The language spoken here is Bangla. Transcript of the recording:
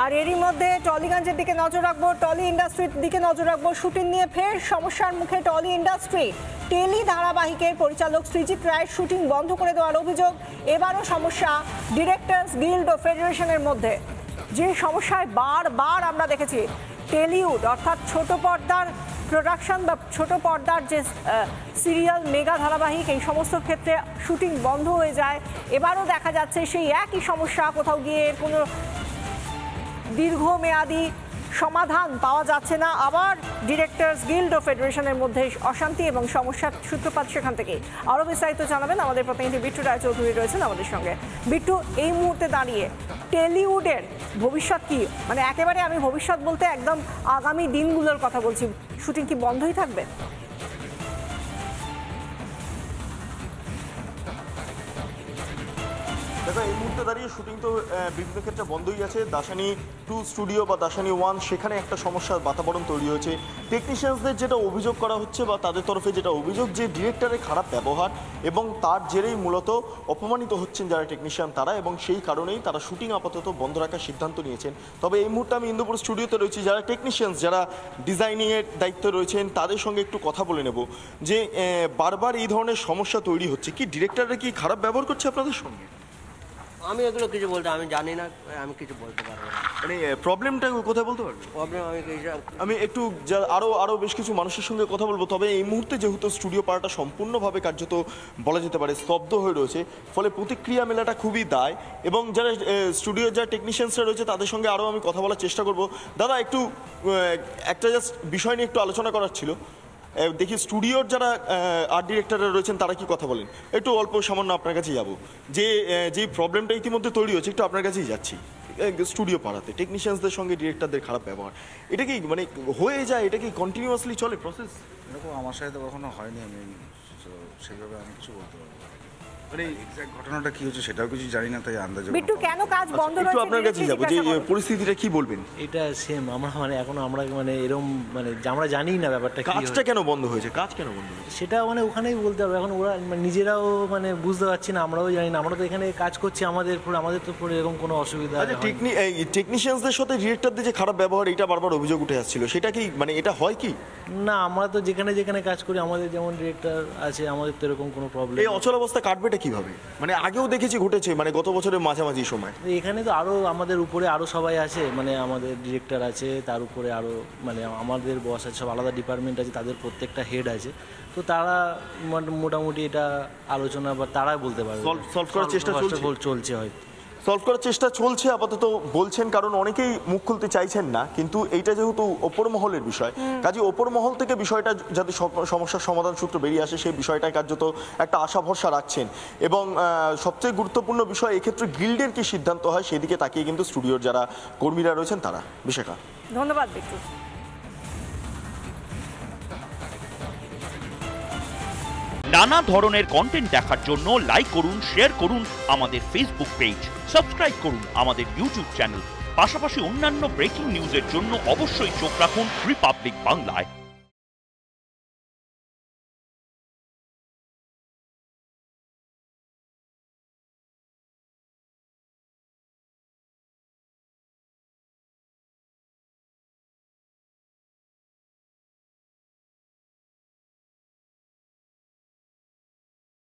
আর এরই মধ্যে টলিগঞ্জের দিকে নজর রাখবো, টলি ইন্ডাস্ট্রির দিকে নজর রাখবো। শুটিং নিয়ে ফের সমস্যার মুখে টলি ইন্ডাস্ট্রি। টেলি ধারাবাহিকের পরিচালক সৃজিত রায়ের শুটিং বন্ধ করে দেওয়ার অভিযোগ। এবারও সমস্যা ডিরেক্টরস গিল্ড ও ফেডারেশনের মধ্যে। যে সমস্যায় বারবার আমরা দেখেছি, টেলিউড অর্থাৎ ছোট পর্দার প্রোডাকশন বা ছোট পর্দার যে সিরিয়াল মেগা ধারাবাহিক, এই সমস্ত ক্ষেত্রে শুটিং বন্ধ হয়ে যায়। এবারও দেখা যাচ্ছে সেই একই সমস্যা, কোথাও গিয়ে কোনো দীর্ঘমেয়াদী সমাধান পাওয়া যাচ্ছে না। আবার ডিরেক্টরস গিল্ড ও ফেডারেশনের মধ্যে অশান্তি এবং সমস্যার সূত্রপাত সেখান থেকে। আরও বিস্তারিত জানাবেন আমাদের প্রতিনিধি বিট্টু রায়চৌধুরী রয়েছেন আমাদের সঙ্গে। বিট্টু, এই মুহূর্তে দাঁড়িয়ে টেলিউডের ভবিষ্যৎ কি? মানে একেবারে আমি ভবিষ্যৎ বলতে একদম আগামী দিনগুলোর কথা বলছি। শুটিং কি বন্ধই থাকবে? দেখো, এই মুহূর্তে দাঁড়িয়ে শুটিং তো বিভিন্ন ক্ষেত্রে বন্ধই আছে। দাসানি 2 স্টুডিও বা দাসানি 1, সেখানে একটা সমস্যার বাতাবরণ তৈরি হয়েছে। টেকনিশিয়ানসদের যেটা অভিযোগ করা হচ্ছে বা তাদের তরফে যেটা অভিযোগ, যে ডিরেক্টরের খারাপ ব্যবহার এবং তার জেরেই মূলত অপমানিত হচ্ছেন যারা টেকনিশিয়ান তারা, এবং সেই কারণেই তারা শুটিং আপাতত বন্ধ রাখার সিদ্ধান্ত নিয়েছেন। তবে এই মুহূর্তে আমি ইন্দুপুর স্টুডিওতে রয়েছি, যারা টেকনিশিয়ানস, যারা ডিজাইনিংয়ের দায়িত্বে রয়েছেন, তাদের সঙ্গে একটু কথা বলে নেব যে বারবার এই ধরনের সমস্যা তৈরি হচ্ছে। কি ডিরেক্টররা কি খারাপ ব্যবহার করছে আপনাদের সঙ্গে? আমি এগুলো কিছু বলতে আমি জানি না, আমি কিছু বলতে পারবো না। মানে প্রবলেমটা কোথায় বলতে পারবেন? প্রবলেম আমি একটু আরও বেশ কিছু মানুষের সঙ্গে কথা বলবো। তবে এই মুহূর্তে যেহেতু স্টুডিও পাড়াটা সম্পূর্ণভাবে কার্যত বলা যেতে পারে স্তব্ধ হয়ে রয়েছে, ফলে প্রতিক্রিয়া মেলাটা খুবই দায়। এবং যারা স্টুডিওর যারা টেকনিশিয়ানসরা রয়েছে তাদের সঙ্গে আরও আমি কথা বলার চেষ্টা করব। দাদা, একটু একটা জাস্ট বিষয় নিয়ে একটু আলোচনা করার ছিল। দেখি স্টুডিওর যারা আর্ট ডিরেক্টররা রয়েছেন তারা কি কথা বলেন। একটু অল্প সামান্য আপনার কাছে যাব, যেই প্রবলেমটা ইতিমধ্যে তৈরি হচ্ছে, একটু আপনার কাছেই যাচ্ছি। স্টুডিও পাড়াতে টেকনিশিয়ানসদের সঙ্গে ডিরেক্টরদের খারাপ ব্যবহার, এটা কি মানে হয়ে যায়? এটা কি কন্টিনিউয়াসলি চলে প্রসেস? এরকম আমার সাথে তো কখনো হয়নি, আমি সেভাবে আমি কিছু বলতে পারবো না। মানে এক্সাক্ট ঘটনাটা কি হচ্ছে সেটাও কিছু জানি না, তাই আন্দাজে। বিট্টু, কেন কাজ বন্ধ রয়েছে? একটু আপনার কাছে যাব, যে পরিস্থিতিটা কি বলবেন? এটা সেম আমরা মানে এখন আমরা মানে এরকম মানে আমরা জানি না ব্যাপারটা কি, কাজটা কেন বন্ধ হয়েছে, কাজ কেন বন্ধ হয়েছে সেটা মানে ওখানেই বলতে হবে। এখন ওরা নিজেরাও মানে বুঝতে পারছি না, আমরাও জানি না। আমরা তো এখানে কাজ করছি, আমাদের তো পুরো এরকম কোনো অসুবিধা। আচ্ছা, টেকনিশিয়ানসদের সাথে ডিরেক্টরদের যে খারাপ ব্যবহার, এটা বারবার অভিযোগ উঠে আসছিল, সেটা কি মানে এটা হয় কি? না, আমরা তো যেখানে যেখানে কাজ করি আমাদের যেমন ডিরেক্টর আছে, আমাদের তো এরকম কোনো প্রবলেম। এই অচল অবস্থা কাটবেটা কিভাবে? মানে আগেও দেখেছি ঘটেছে, মানে গত বছরের মাঝামাঝি সময়। এখানে তো আরও আমাদের উপরে আরও সবাই আছে, মানে আমাদের ডিরেক্টর আছে, তার উপরে আরও মানে আমাদের বস আছে, সব আলাদা ডিপার্টমেন্ট আছে, তাদের প্রত্যেকটা হেড আছে। তো তারা মোটামুটি এটা আলোচনা বা তারাই বলতে পারবে। সলভ করার চেষ্টা চলছে হয়তো, সলভ করার চেষ্টা চলছে আপাতত বলছেন, কারণ অনেকেই মুখ খুলতে চাইছেন না। কিন্তু এইটা যেহেতু ওপর মহলের বিষয়, কাজে ওপর মহল থেকে বিষয়টা যাতে সমস্যার সমাধান সূত্র বেরিয়ে আসে, সেই বিষয়টায় কার্যত একটা আশা ভরসা রাখছেন। এবং সবচেয়ে গুরুত্বপূর্ণ বিষয় এক্ষেত্রে গিল্ডের কি সিদ্ধান্ত হয় সেদিকে তাকিয়ে কিন্তু স্টুডিওর যারা কর্মীরা রয়েছেন তারা। বিশাখা, ধন্যবাদ বিট্টু। নানা ধরনের কন্টেন্ট দেখার জন্য লাইক করুন, শেয়ার করুন আমাদের ফেসবুক পেজ, সাবস্ক্রাইব করুন আমাদের ইউটিউব চ্যানেল। পাশাপাশি অন্যান্য ব্রেকিং নিউজের জন্য অবশ্যই চোখ রাখুন রিপাবলিক বাংলায়।